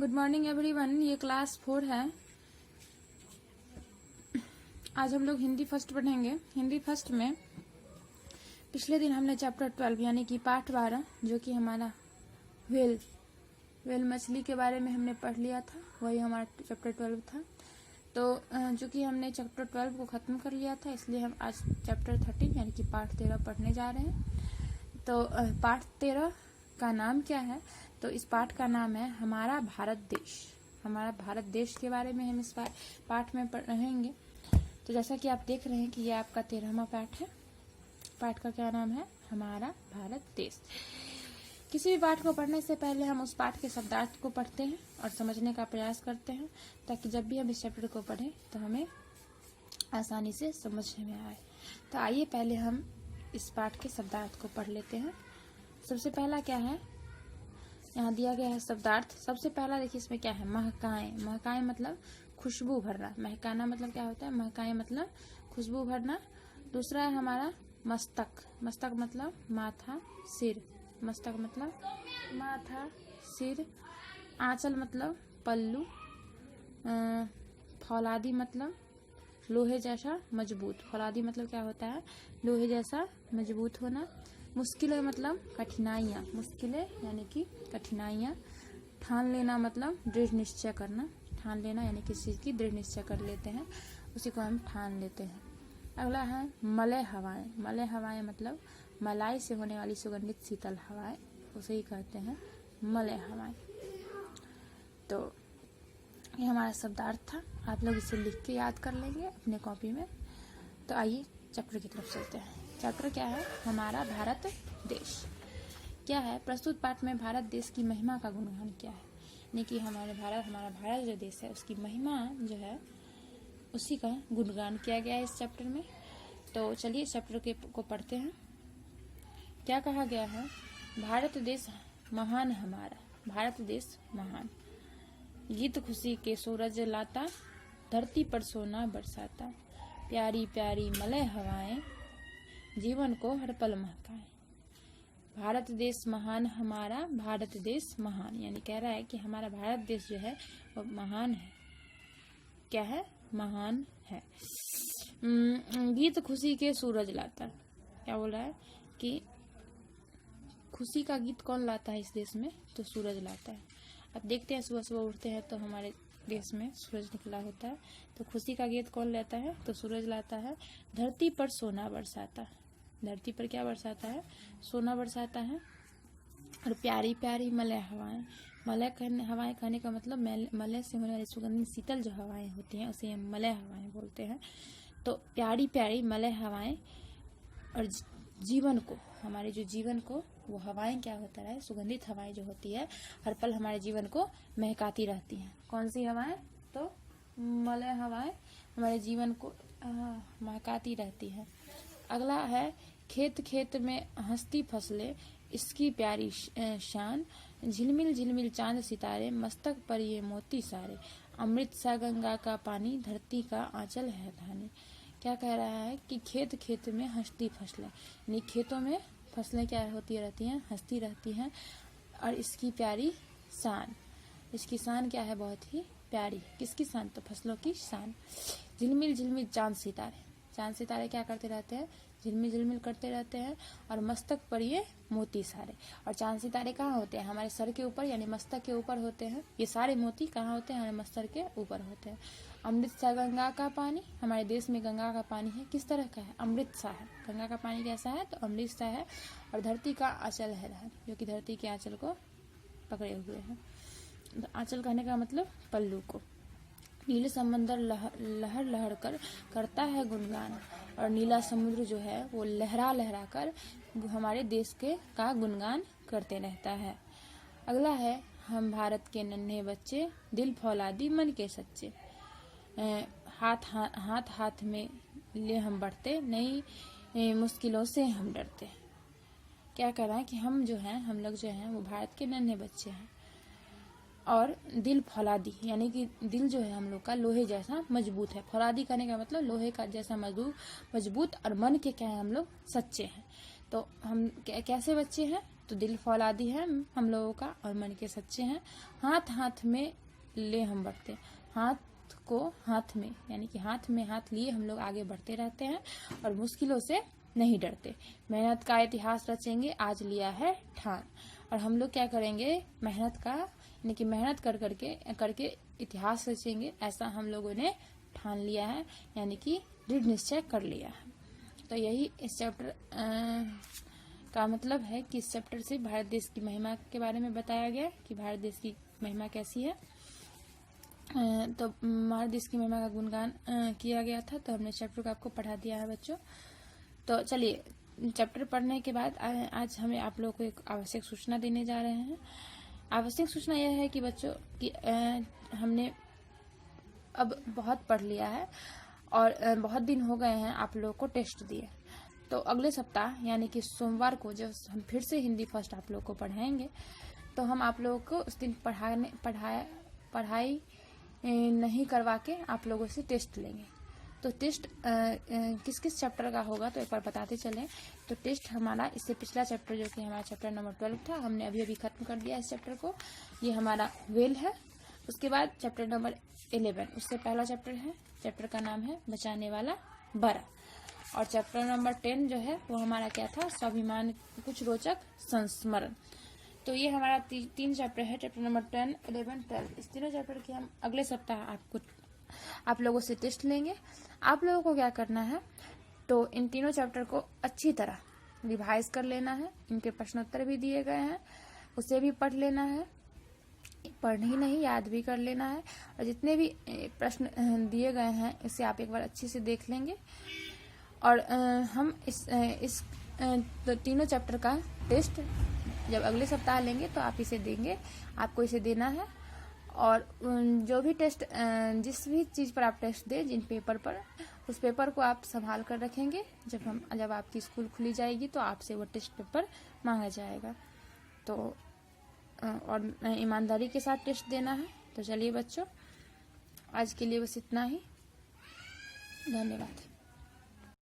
Good morning everyone. ये class 4 है। आज हम लोग हिंदी फर्स्ट पढ़ेंगे। हिंदी फर्स्ट में पिछले दिन हमने चैप्टर 12 यानी कि पाठ 12 जो कि हमारा वेल मछली के बारे में हमने पढ़ लिया था, वही हमारा चैप्टर 12 था। तो जो कि हमने चैप्टर 12 को ख़त्म कर लिया था, इसलिए हम आज चैप्टर 13 यानी कि पाठ 13 पढ़ने जा रहे हैं। तो पाठ 13 का नाम क्या है? तो इस पाठ का नाम है हमारा भारत देश। हमारा भारत देश के बारे में हम इस पाठ में पढ़ेंगे। तो जैसा कि आप देख रहे हैं कि यह आपका 13वां पाठ है। पाठ का क्या नाम है? हमारा भारत देश। किसी भी पाठ को पढ़ने से पहले हम उस पाठ के शब्दार्थ को पढ़ते हैं और समझने का प्रयास करते हैं, ताकि जब भी हम इस चैप्टर को पढ़ें तो हमें आसानी से समझ में आए। तो आइए पहले हम इस पाठ के शब्दार्थ को पढ़ लेते हैं। सबसे पहला क्या है? यहाँ दिया गया है शब्दार्थ। सबसे पहला देखिए इसमें क्या है? महकाएं। महकाएं मतलब खुशबू भरना। महकाना मतलब क्या होता है? महकाएं मतलब खुशबू भरना। दूसरा है हमारा मस्तक। मस्तक मतलब माथा सिर। मस्तक मतलब माथा सिर। आंचल मतलब पल्लू। फौलादी मतलब लोहे जैसा मजबूत। फौलादी मतलब क्या होता है? लोहे जैसा मजबूत होना। मुश्किलें मतलब कठिनाइयाँ। मुश्किलें यानी कि कठिनाइयाँ। ठान लेना मतलब दृढ़ निश्चय करना। ठान लेना यानी किसी चीज़ की दृढ़ निश्चय कर लेते हैं, उसी को हम ठान लेते हैं। अगला है मलय हवाएं। मलय हवाएं मतलब मलाई से होने वाली सुगंधित शीतल हवाएं, उसे ही कहते हैं मलय हवाएं। तो ये हमारा शब्दार्थ था। आप लोग इसे लिख के याद कर लेंगे अपने कॉपी में। तो आइए चैप्टर की तरफ चलते हैं। चैप्टर क्या है? हमारा भारत देश। क्या है? प्रस्तुत पाठ में भारत देश की महिमा का गुणगान क्या है? यानी कि हमारा भारत जो देश है उसकी महिमा जो है उसी का गुणगान किया गया है इस चैप्टर में। तो चलिए चैप्टर को पढ़ते हैं। क्या कहा गया है? भारत देश महान हमारा। भारत देश महान। गीत खुशी के सूरज लाता, धरती पर सोना बरसाता। प्यारी प्यारी मलय हवाएं जीवन को हर पल महकाएं। भारत देश महान हमारा। भारत देश महान यानी कह रहा है कि हमारा भारत देश जो है वो महान है। क्या है? महान है। गीत खुशी के सूरज लाता। क्या बोल रहा है कि खुशी का गीत कौन लाता है इस देश में? तो सूरज लाता है। अब देखते हैं, सुबह सुबह उठते हैं तो हमारे देश में सूरज निकला होता है। तो खुशी का गीत कौन लाता है? तो सूरज लाता है। धरती पर सोना बरसाता। धरती पर क्या बरसाता है? सोना बरसाता है। और प्यारी प्यारी मलय हवाएं। हवाएं कहने का मतलब मलय से होने वाली सुगंधित शीतल जो हवाएं होती हैं उसे हम मलय हवाएं बोलते हैं। तो प्यारी प्यारी मलय हवाएं और जीवन को, हमारे जो जीवन को वो हवाएं क्या होता है? सुगंधित हवाएं जो होती है हर पल हमारे जीवन को महकाती रहती हैं। कौन सी हवाएं? तो मलय हवाएं हमारे जीवन को महकाती रहती हैं। अगला है खेत खेत में हंसती फसलें इसकी प्यारी शान। झिलमिल झिलमिल चांद सितारे मस्तक पर ये मोती सारे। अमृत सा गंगा का पानी धरती का आंचल है धानी। क्या कह रहा है कि खेत खेत में हंसती फसलें, यानी खेतों में फसलें क्या होती रहती हैं? हंसती रहती हैं। और इसकी प्यारी शान, इसकी शान क्या है? बहुत ही प्यारी। किसकी शान? तो फसलों की शान। झिलमिल झिलमिल चांद सितारे। चांद सितारे क्या करते रहते हैं? झिलमिल झिलमिल करते रहते हैं। और मस्तक पर ये मोती सारे। और चांद सितारे कहाँ होते हैं? हमारे सर के ऊपर यानी मस्तक के ऊपर होते हैं। ये सारे मोती कहाँ होते हैं? हमारे मस्तक के ऊपर होते हैं। अमृत सा गंगा का पानी। हमारे देश में गंगा का पानी है। किस तरह का है? अमृत सा है। गंगा का पानी कैसा है? तो अमृत सा है। और धरती का आंचल है धानी, जो कि धरती के आंचल को पकड़े हुए हैं। तो आंचल कहने का मतलब पल्लू को। नील समंदर लहर लहर कर करता है गुणगान। और नीला समुद्र जो है वो लहरा लहरा कर हमारे देश के का गुणगान करते रहता है। अगला है हम भारत के नन्हे बच्चे, दिल फौलादी मन के सच्चे। हाथ हाथ में ले हम बढ़ते, नई मुश्किलों से हम डरते। क्या कह रहा है कि हम लोग जो हैं वो भारत के नन्हे बच्चे हैं। और दिल फौलादी यानी कि दिल जो है हम लोग का लोहे जैसा मजबूत है। फौलादी कहने का मतलब लोहे का जैसा मजबूत। और मन के क्या है? हम लोग सच्चे हैं। तो हम कैसे बच्चे हैं? तो दिल फौलादी है हम लोगों का और मन के सच्चे हैं। हाथ हाथ में ले हम बढ़ते, हाथ को हाथ में यानी कि हाथ में हाथ लिए हम लोग आगे बढ़ते रहते हैं और मुश्किलों से नहीं डरते। मेहनत का इतिहास रचेंगे आज लिया है ठान। और हम लोग क्या करेंगे, मेहनत का यानी कि मेहनत करके इतिहास रचेंगे, ऐसा हम लोगों ने ठान लिया है यानी कि दृढ़ निश्चय कर लिया है। तो यही इस चैप्टर का मतलब है कि इस चैप्टर से भारत देश की महिमा के बारे में बताया गया कि भारत देश की महिमा कैसी है। तो भारत देश की महिमा का गुणगान किया गया था, तो हमने चैप्टर को आपको पढ़ा दिया है बच्चों। तो चलिए, चैप्टर पढ़ने के बाद आज हमें आप लोगों को एक आवश्यक सूचना देने जा रहे हैं। आवश्यक सूचना यह है कि बच्चों कि हमने अब बहुत पढ़ लिया है और बहुत दिन हो गए हैं आप लोगों को टेस्ट दिए। तो अगले सप्ताह यानी कि सोमवार को जब हम फिर से हिंदी फर्स्ट आप लोगों को पढ़ाएंगे, तो हम आप लोगों को उस दिन पढ़ाई नहीं करवा के आप लोगों से टेस्ट लेंगे। तो टेस्ट किस किस चैप्टर का होगा तो एक बार बताते चलें। तो टेस्ट हमारा इससे पिछला चैप्टर जो कि हमारा चैप्टर नंबर 12 था, हमने अभी खत्म कर दिया इस चैप्टर को। ये हमारा वेल है। उसके बाद चैप्टर नंबर 11, उससे पहला चैप्टर है, चैप्टर का नाम है बचाने वाला बड़ा। और चैप्टर नंबर 10 जो है वो हमारा क्या था, स्वाभिमान कुछ रोचक संस्मरण। तो ये हमारा 3 चैप्टर है, चैप्टर नंबर 10, 11, 12। इस तीनों चैप्टर की हम अगले सप्ताह आप लोगों से टेस्ट लेंगे। आप लोगों को क्या करना है, तो इन तीनों चैप्टर को अच्छी तरह रिवाइज कर लेना है। इनके प्रश्नोत्तर भी दिए गए हैं, उसे भी पढ़ लेना है। पढ़ ही नहीं, याद भी कर लेना है। और जितने भी प्रश्न दिए गए हैं इसे आप एक बार अच्छे से देख लेंगे। और हम इस तीनों चैप्टर का टेस्ट जब अगले सप्ताह लेंगे तो आप इसे देंगे, आपको इसे देना है। और जो भी टेस्ट जिस भी चीज़ पर आप टेस्ट दें, जिन पेपर पर, उस पेपर को आप संभाल कर रखेंगे। जब आपकी स्कूल खुली जाएगी तो आपसे वो टेस्ट पेपर मांगा जाएगा। तो और ईमानदारी के साथ टेस्ट देना है। तो चलिए बच्चों, आज के लिए बस इतना ही। धन्यवाद।